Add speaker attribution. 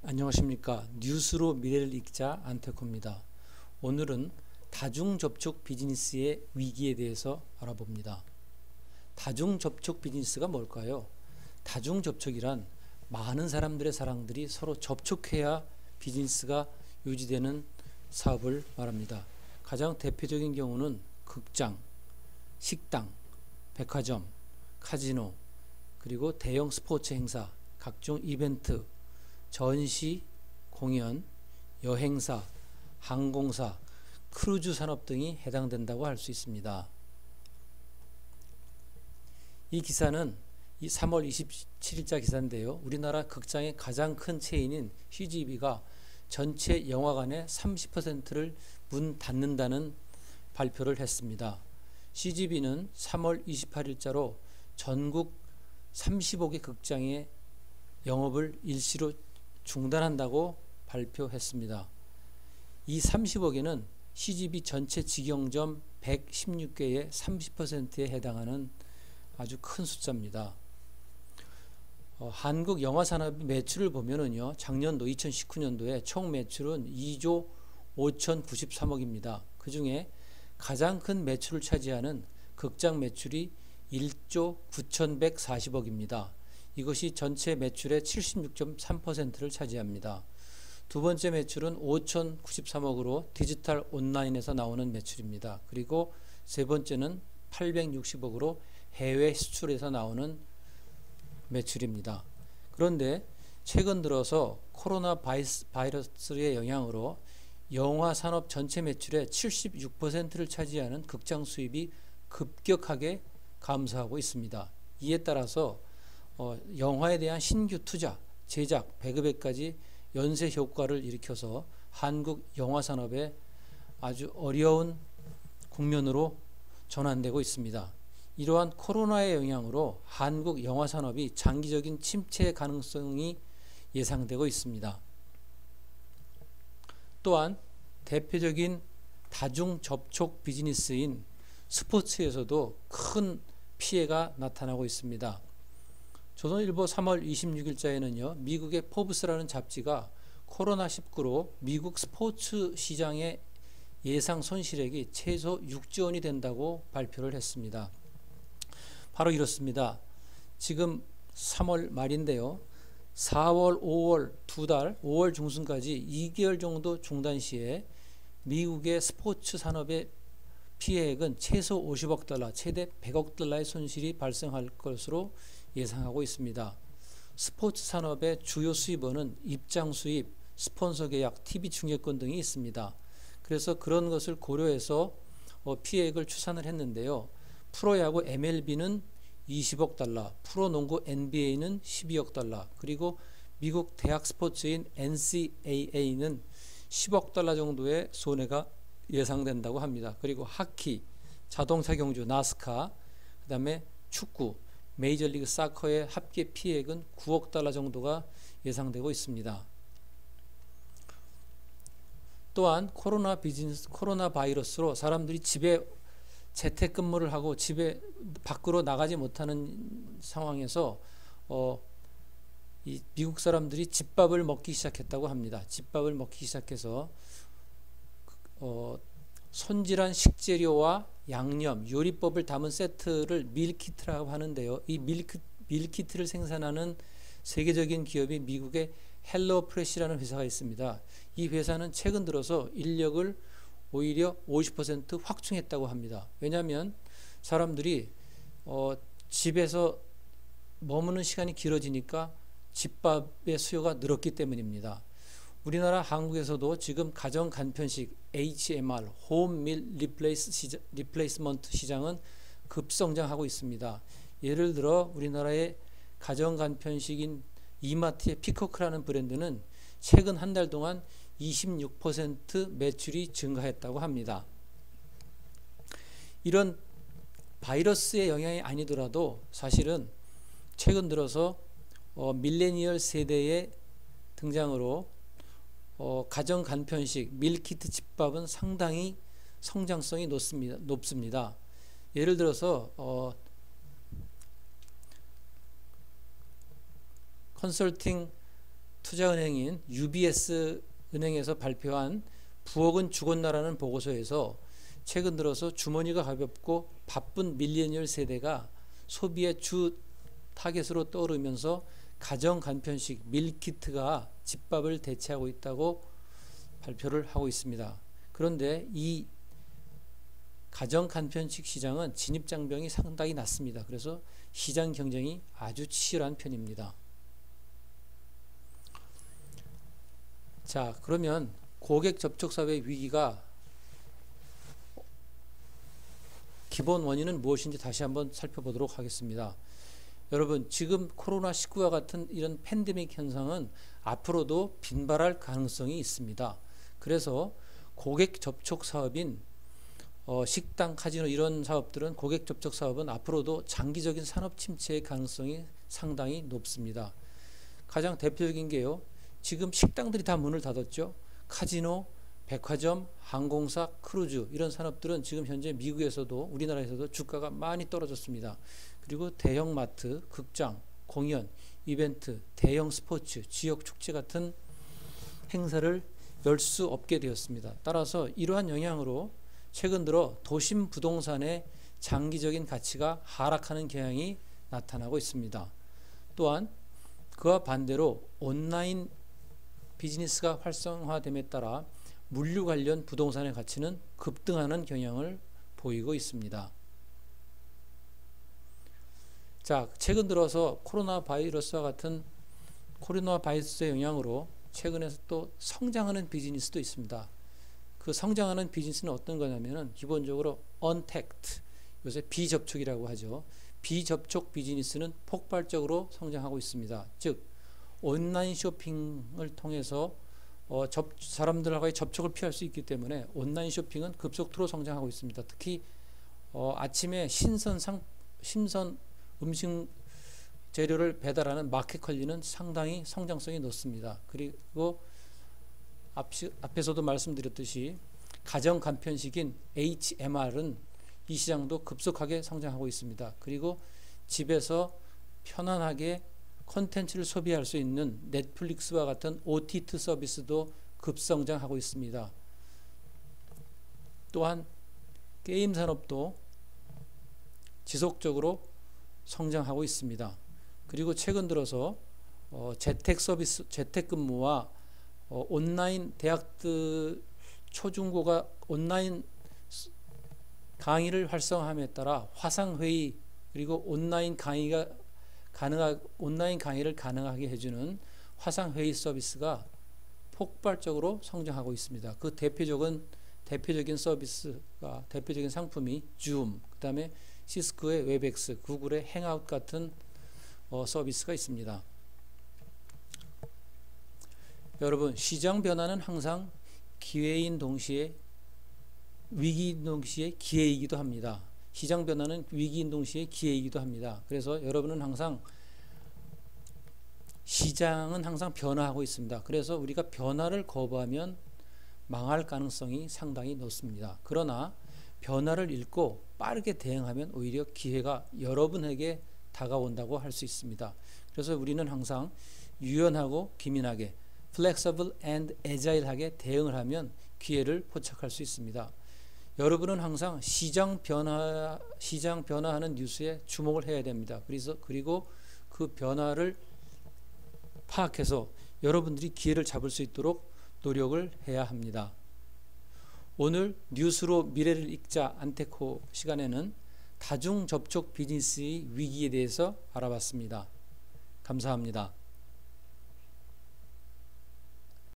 Speaker 1: 안녕하십니까. 뉴스로 미래를 읽자 안태코입니다. 오늘은 다중접촉 비즈니스의 위기에 대해서 알아봅니다. 다중접촉 비즈니스가 뭘까요? 다중접촉이란 많은 사람들의 사람들이 서로 접촉해야 비즈니스가 유지되는 사업을 말합니다. 가장 대표적인 경우는 극장, 식당, 백화점, 카지노, 그리고 대형 스포츠 행사, 각종 이벤트, 전시, 공연, 여행사, 항공사, 크루즈 산업 등이 해당된다고 할 수 있습니다. 이 기사는 3월 27일자 기사인데요. 우리나라 극장의 가장 큰 체인인 CGV가 전체 영화관의 30%를 문 닫는다는 발표를 했습니다. CGV는 3월 28일자로 전국 35개 극장의 영업을 일시로 중단한다고 발표했습니다. 이 30억에는 CGV 전체 직영점 116개의 30%에 해당하는 아주 큰 숫자입니다. 한국 영화산업 매출을 보면은요, 작년도 2019년도에 총 매출은 2조 5,093억입니다. 그 중에 가장 큰 매출을 차지하는 극장 매출이 1조 9,140억입니다. 이것이 전체 매출의 76.3%를 차지합니다. 두 번째 매출은 5,093억으로 디지털 온라인에서 나오는 매출입니다. 그리고 세 번째는 860억으로 해외 수출에서 나오는 매출입니다. 그런데 최근 들어서 코로나 바이러스의 영향으로 영화 산업 전체 매출의 76%를 차지하는 극장 수입이 급격하게 감소하고 있습니다. 이에 따라서 영화에 대한 신규 투자, 제작, 배급에까지 연쇄 효과를 일으켜서 한국 영화 산업에 아주 어려운 국면으로 전환되고 있습니다. 이러한 코로나의 영향으로 한국 영화 산업이 장기적인 침체 가능성이 예상되고 있습니다. 또한 대표적인 다중 접촉 비즈니스인 스포츠에서도 큰 피해가 나타나고 있습니다. 조선일보 3월 26일자에는요, 미국의 포브스라는 잡지가 코로나19로 미국 스포츠 시장의 예상 손실액이 최소 6조 원이 된다고 발표를 했습니다. 바로 이렇습니다. 지금 3월 말인데요. 4월, 5월 두 달, 5월 중순까지 2개월 정도 중단 시에 미국의 스포츠 산업의 피해액은 최소 50억 달러, 최대 100억 달러의 손실이 발생할 것으로 예상하고 있습니다. 스포츠 산업의 주요 수입원은 입장 수입, 스폰서 계약, TV 중계권 등이 있습니다. 그래서 그런 것을 고려해서 피해액을 추산을 했는데요. 프로야구 MLB는 20억 달러, 프로농구 NBA는 12억 달러, 그리고 미국 대학 스포츠인 NCAA는 10억 달러 정도의 손해가 예상된다고 합니다. 그리고 하키, 자동차 경주 나스카, 그 다음에 축구, 메이저리그 사커의 합계 피해액은 9억 달러 정도가 예상되고 있습니다. 또한 코로나 바이러스로 사람들이 집에 재택근무를 하고 집에 밖으로 나가지 못하는 상황에서 이 미국 사람들이 집밥을 먹기 시작했다고 합니다. 집밥을 먹기 시작해서 손질한 식재료와 양념, 요리법을 담은 세트를 밀키트라고 하는데요. 이 밀키트를 생산하는 세계적인 기업이 미국의 헬로프레시라는 회사가 있습니다. 이 회사는 최근 들어서 인력을 오히려 50% 확충했다고 합니다. 왜냐하면 사람들이 집에서 머무는 시간이 길어지니까 집밥의 수요가 늘었기 때문입니다. 우리나라 한국에서도 지금 가정 간편식 HMR 홈 밀 리플레이스먼트 시장은 급성장하고 있습니다. 예를 들어 우리나라의 가정 간편식인 이마트의 피코크라는 브랜드는 최근 한 달 동안 26% 매출이 증가했다고 합니다. 이런 바이러스의 영향이 아니더라도 사실은 최근 들어서 밀레니얼 세대의 등장으로 가정 간편식 밀키트 집밥은 상당히 성장성이 높습니다. 예를 들어서 컨설팅 투자은행인 UBS 은행에서 발표한 부엌은 죽었나라는 보고서에서 최근 들어서 주머니가 가볍고 바쁜 밀레니얼 세대가 소비의 주 타겟으로 떠오르면서 가정 간편식 밀키트가 집밥을 대체하고 있다고 발표를 하고 있습니다. 그런데 이 가정 간편식 시장은 진입 장벽이 상당히 낮습니다. 그래서 시장 경쟁이 아주 치열한 편입니다. 자, 그러면 고객 접촉 사회 위기가 기본 원인은 무엇인지 다시 한번 살펴보도록 하겠습니다. 여러분, 지금 코로나19와 같은 이런 팬데믹 현상은 앞으로도 빈발할 가능성이 있습니다. 그래서 고객 접촉 사업인 식당, 카지노 이런 사업들은 고객 접촉 사업은 앞으로도 장기적인 산업 침체의 가능성이 상당히 높습니다. 가장 대표적인 게요. 지금 식당들이 다 문을 닫았죠. 카지노, 백화점, 항공사, 크루즈 이런 산업들은 지금 현재 미국에서도 우리나라에서도 주가가 많이 떨어졌습니다. 그리고 대형 마트, 극장, 공연, 이벤트, 대형 스포츠, 지역 축제 같은 행사를 열 수 없게 되었습니다. 따라서 이러한 영향으로 최근 들어 도심 부동산의 장기적인 가치가 하락하는 경향이 나타나고 있습니다. 또한 그와 반대로 온라인 비즈니스가 활성화됨에 따라 물류 관련 부동산의 가치는 급등하는 경향을 보이고 있습니다. 자, 최근 들어서 코로나 바이러스와 같은 코로나 바이러스의 영향으로 최근에 또 성장하는 비즈니스도 있습니다. 그 성장하는 비즈니스는 어떤 거냐면은 기본적으로 untagged, 요새 비접촉이라고 하죠. 비접촉 비즈니스는 폭발적으로 성장하고 있습니다. 즉 온라인 쇼핑을 통해서 사람들과의 접촉을 피할 수 있기 때문에 온라인 쇼핑은 급속도로 성장하고 있습니다. 특히 아침에 신선 음식 재료를 배달하는 마켓컬리는 상당히 성장성이 높습니다. 그리고 앞에서도 말씀드렸듯이 가정 간편식인 HMR은 이 시장도 급속하게 성장하고 있습니다. 그리고 집에서 편안하게 콘텐츠를 소비할 수 있는 넷플릭스와 같은 OTT 서비스도 급성장하고 있습니다. 또한 게임 산업도 지속적으로 성장하고 있습니다. 그리고 최근 들어서 재택 서비스, 재택근무와 온라인 대학들 초중고가 온라인 강의를 활성화함에 따라 화상회의 그리고 온라인 강의를 가능하게 해주는 화상회의 서비스가 폭발적으로 성장하고 있습니다. 그 대표적인 서비스가 대표적인 상품이 줌, 그 다음에 시스코의 웹엑스, 구글의 행아웃 같은 서비스가 있습니다. 여러분, 시장 변화는 항상 기회인 동시에 위기인 동시에 기회이기도 합니다. 시장 변화는 위기인 동시에 기회이기도 합니다. 그래서 여러분은 항상 시장은 항상 변화하고 있습니다. 그래서 우리가 변화를 거부하면 망할 가능성이 상당히 높습니다. 그러나 변화를 읽고 빠르게 대응하면 오히려 기회가 여러분에게 다가온다고 할 수 있습니다. 그래서 우리는 항상 유연하고 기민하게 flexible and agile하게 대응을 하면 기회를 포착할 수 있습니다. 여러분은 항상 시장 변화하는 뉴스에 주목을 해야 됩니다. 그리고 그 변화를 파악해서 여러분들이 기회를 잡을 수 있도록 노력을 해야 합니다. 오늘 뉴스로 미래를 읽자 안테코 시간에는 다중접촉 비즈니스의 위기에 대해서 알아봤습니다. 감사합니다.